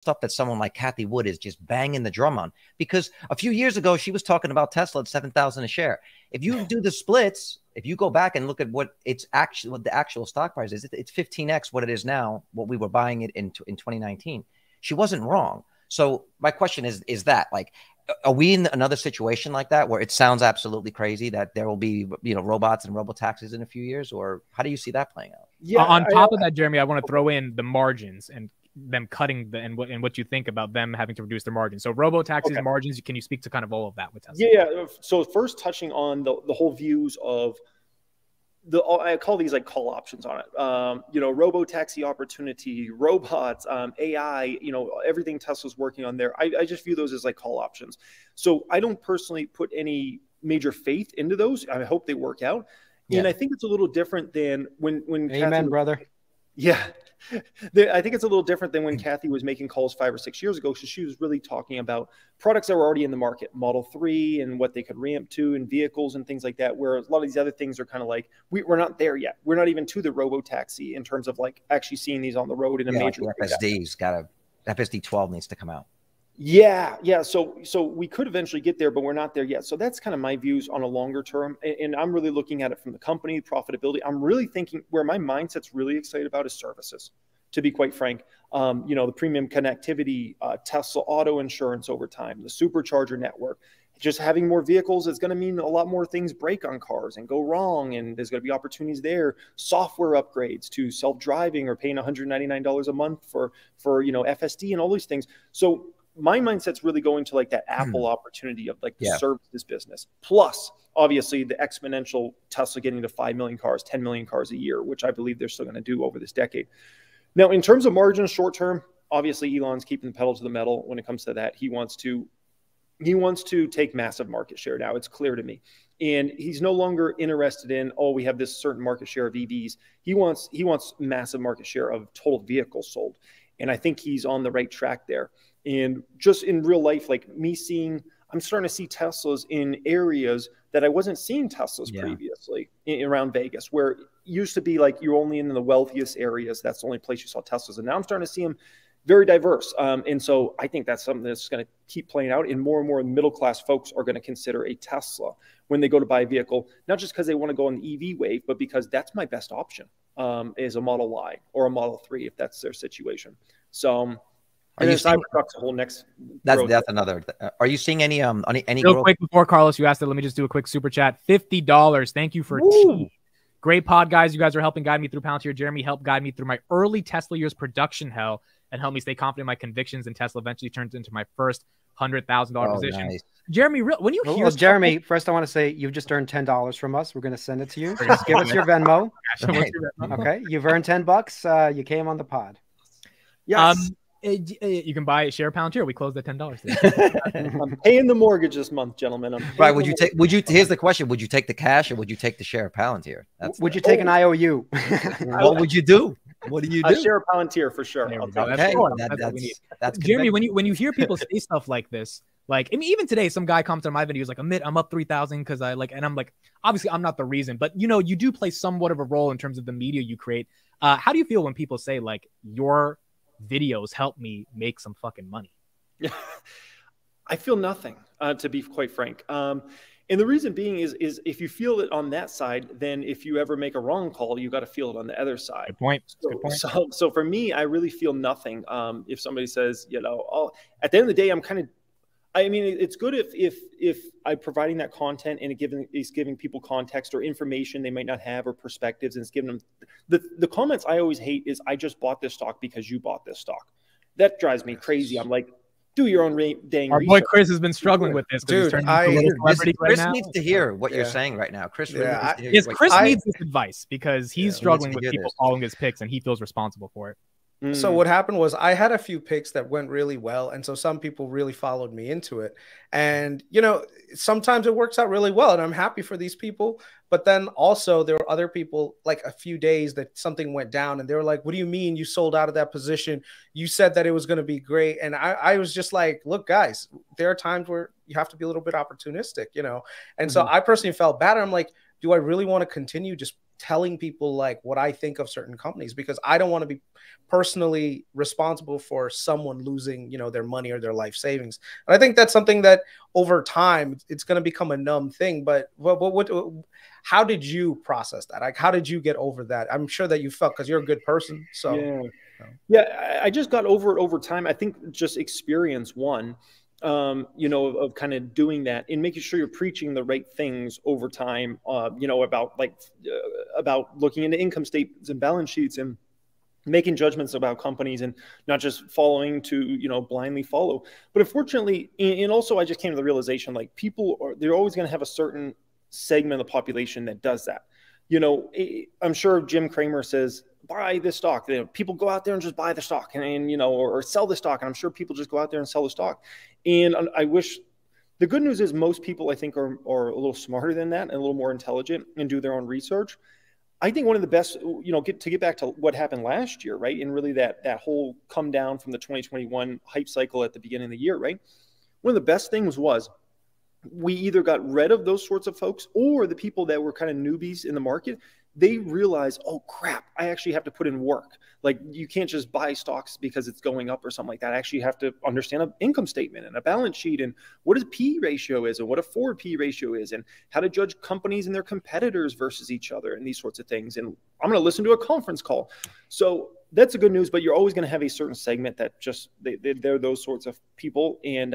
stuff that someone like Cathie Wood is just banging the drum on, because a few years ago she was talking about Tesla at 7,000 a share. If you do the splits, if you go back and look at what it's actually, what the actual stock price is, it's 15x what it is now, what we were buying it in 2019. She wasn't wrong. So my question is that, like, are we in another situation like that where it sounds absolutely crazy that there will be, you know, robots and robo-taxis in a few years, or how do you see that playing out? Yeah. On top of that, Jeremy, I want to throw in the margins and them cutting and what you think about them having to reduce their margins. So robo-taxis, margins, can you speak to kind of all of that with Tesla? Yeah. So first, touching on the whole views of I call these like call options on it. You know, robo-taxi opportunity, robots, AI, you know, everything Tesla's working on there. I just view those as like call options. So I don't personally put any major faith into those. I hope they work out. Yeah. And I think it's a little different than when Amen, brother. Yeah. I think it's a little different than when Cathie was making calls 5 or 6 years ago. So she was really talking about products that were already in the market, Model 3 and what they could ramp to, and vehicles and things like that, where a lot of these other things are kind of like, we're not there yet. We're not even to the robo-taxi in terms of like actually seeing these on the road in a major way. FSD's got FSD 12 needs to come out. Yeah. So we could eventually get there, but we're not there yet. So that's kind of my views on a longer term. And I'm really looking at it from the company profitability. I'm really thinking where my mindset's really excited about is services, to be quite frank. You know, the premium connectivity, Tesla auto insurance over time, the supercharger network, just having more vehicles is going to mean a lot more things break on cars and go wrong. And there's going to be opportunities there, software upgrades to self-driving, or paying $199 a month for, you know, FSD and all these things. So my mindset's really going to like that Apple opportunity of like the services business, plus obviously the exponential Tesla getting to 5 million cars, 10 million cars a year, which I believe they're still going to do over this decade. Now, in terms of margins short term, obviously Elon's keeping the pedal to the metal when it comes to that. He wants to take massive market share now. It's clear to me. And he's no longer interested in, oh, we have this certain market share of EVs. He wants massive market share of total vehicles sold. And I think he's on the right track there. And just in real life, like me seeing, I'm starting to see Teslas in areas that I wasn't seeing Teslas previously around Vegas, where it used to be like you're only in the wealthiest areas. That's the only place you saw Teslas. And now I'm starting to see them very diverse. And so I think that's something that's going to keep playing out. And more middle-class folks are going to consider a Tesla when they go to buy a vehicle, not just because they want to go on the EV wave, but because that's my best option is a Model Y or a Model 3 if that's their situation. So are you seeing Cybertruck's a whole next? That's another. Are you seeing any real growth? Quick before Carlos, you asked it. Let me just do a quick super chat. $50. Thank you for tea. Great pod, guys. You guys are helping guide me through Palantir. Jeremy helped guide me through my early Tesla years production hell and help me stay confident in my convictions. And Tesla eventually turns into my first $100,000 position. Nice. Jeremy, when you hear Jeremy, first I want to say you've just earned $10 from us. We're going to send it to you. Just give us your Venmo. Okay, you've earned $10. You came on the pod. Yes. You can buy share Palantir. We closed at $10. I'm paying the mortgage this month, gentlemen. Right? Here's the question: would you take the cash or would you take the share of Palantir? Would you take an IOU? What would you do? What do you do? Share Palantir for sure. Okay, that's Jeremy. When you hear people say stuff like this, like, I mean, even today, some guy commented on my videos like, "AMIT, I'm up 3,000 because I like," and I'm like, obviously, I'm not the reason, but you know, you do play somewhat of a role in terms of the media you create. How do you feel when people say like your videos help me make some fucking money? I feel nothing, to be quite frank. And the reason being is if you feel it on that side, then if you ever make a wrong call, you got to feel it on the other side. Good point. So for me, I really feel nothing. If somebody says, you know, oh, at the end of the day, I mean, it's good if I'm providing that content and it's giving people context or information they might not have or perspectives, and it's giving them the comments I always hate is, I just bought this stock because you bought this stock. That drives me crazy. I'm like, do your own dang Our boy KRIS has been struggling with this. Dude, KRIS needs to hear what you're saying right now. KRIS needs this advice because he's struggling with people following his picks and he feels responsible for it. So what happened was I had a few picks that went really well. And so some people really followed me into it. And, you know, sometimes it works out really well and I'm happy for these people. But then also there were other people, like a few days that something went down and they were like, what do you mean you sold out of that position? You said that it was going to be great. And I was just like, look, guys, there are times where you have to be a little bit opportunistic, you know? And so I personally felt bad. I'm like, do I really want to continue just telling people like what I think of certain companies, because I don't want to be personally responsible for someone losing, you know, their money or their life savings. And I think that's something that over time it's going to become a numb thing. But how did you process that? Like, how did you get over that? I'm sure that you felt, because you're a good person. So yeah, I just got over it over time. I think just experience one, you know, of kind of doing that and making sure you're preaching the right things over time, you know, about looking into income statements and balance sheets and making judgments about companies and not just following to, you know, blindly follow. But unfortunately, and also I just came to the realization, like, they're always going to have a certain segment of the population that does that. You know, I'm sure Jim Cramer says, buy this stock. You know, people go out there and just buy the stock and you know, or sell the stock. And I'm sure people just go out there and sell the stock. And I wish, the good news is most people, I think, are a little smarter than that and a little more intelligent and do their own research. I think one of the best, you know, to get back to what happened last year, right? And really that whole come down from the 2021 hype cycle at the beginning of the year, right? One of the best things was we either got rid of those sorts of folks, or the people that were kind of newbies in the market, they realized, oh crap, I actually have to put in work. Like, you can't just buy stocks because it's going up or something like that. I actually have to understand an income statement and a balance sheet and what a P ratio is and what a forward P ratio is and how to judge companies and their competitors versus each other and these sorts of things. And I'm going to listen to a conference call. So that's a good news, but you're always going to have a certain segment that just, they're those sorts of people. And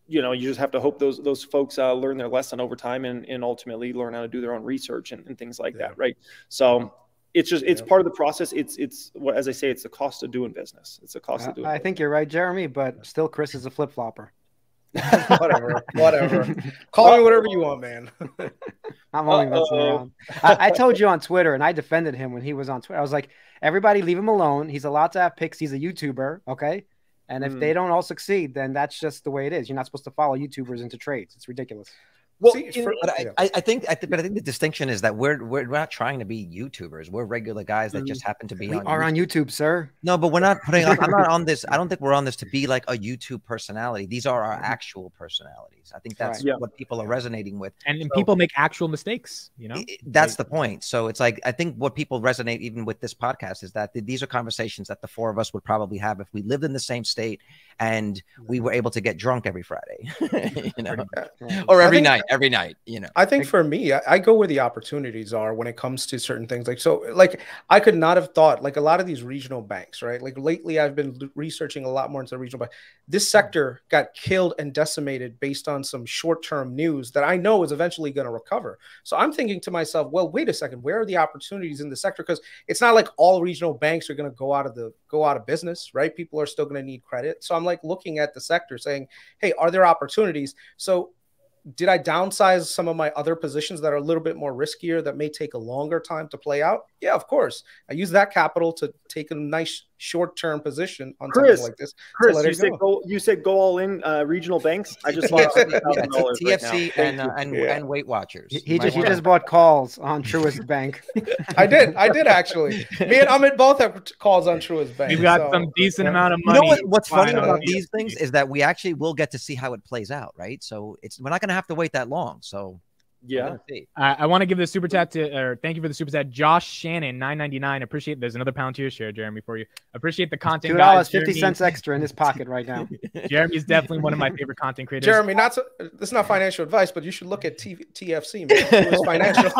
you know, you just have to hope those folks learn their lesson over time and ultimately learn how to do their own research and things like that, right? So it's just, it's part of the process. It's what, as I say, it's the cost of doing business. It's the cost of doing business. I think you're right, Jeremy, but still KRIS is a flip-flopper. whatever. Call me whatever you want, man. I'm only messing around. I told you on Twitter, and I defended him when he was on Twitter. I was like, everybody leave him alone. He's allowed to have picks. He's a YouTuber, okay? And if they don't all succeed, then that's just the way it is. You're not supposed to follow YouTubers into trades. It's ridiculous. Well, I think the distinction is that we're not trying to be YouTubers. We're regular guys that just happen to be on YouTube, sir. No, but we're not putting on, I'm not on this. I don't think we're on this to be like a YouTube personality. These are our actual personalities. I think that's what people are resonating with. And people make actual mistakes, you know? That's the point. So it's like, I think what people resonate even with this podcast is that these are conversations that the four of us would probably have if we lived in the same state and we were able to get drunk every Friday, you know, or every night, you know. I think for me, I go where the opportunities are when it comes to certain things. Like, so like, I could not have thought, like, a lot of these regional banks, right? Like, lately I've been researching a lot more into the regional bank. This sector got killed and decimated based on some short-term news that I know is eventually going to recover. So I'm thinking to myself, well, wait a second, where are the opportunities in the sector? Because it's not like all regional banks are going to go out of business, right? People are still going to need credit. So I'm like looking at the sector saying, hey, are there opportunities? So did I downsize some of my other positions that are a little bit more riskier that may take a longer time to play out? Yeah, of course. I use that capital to take a nice short-term position on something like this. KRIS, you said go all in regional banks. I just lost $1,000 TFC and Weight Watchers. He just bought calls on Truist Bank. I did actually. Me and Amit both have calls on Truist Bank. We've got some decent amount of money. You know what's funny about these things is that we actually will get to see how it plays out, right? So we're not going to have to wait that long. So yeah, I want to give the super chat to, thank you for the super chat, Josh Shannon, $9.99. Appreciate. There's another Palantir share, Jeremy, for you. Appreciate the content. $2.50 extra in his pocket right now. Jeremy's definitely one of my favorite content creators. Jeremy, this is not financial advice, but you should look at TFC, man. It was financial.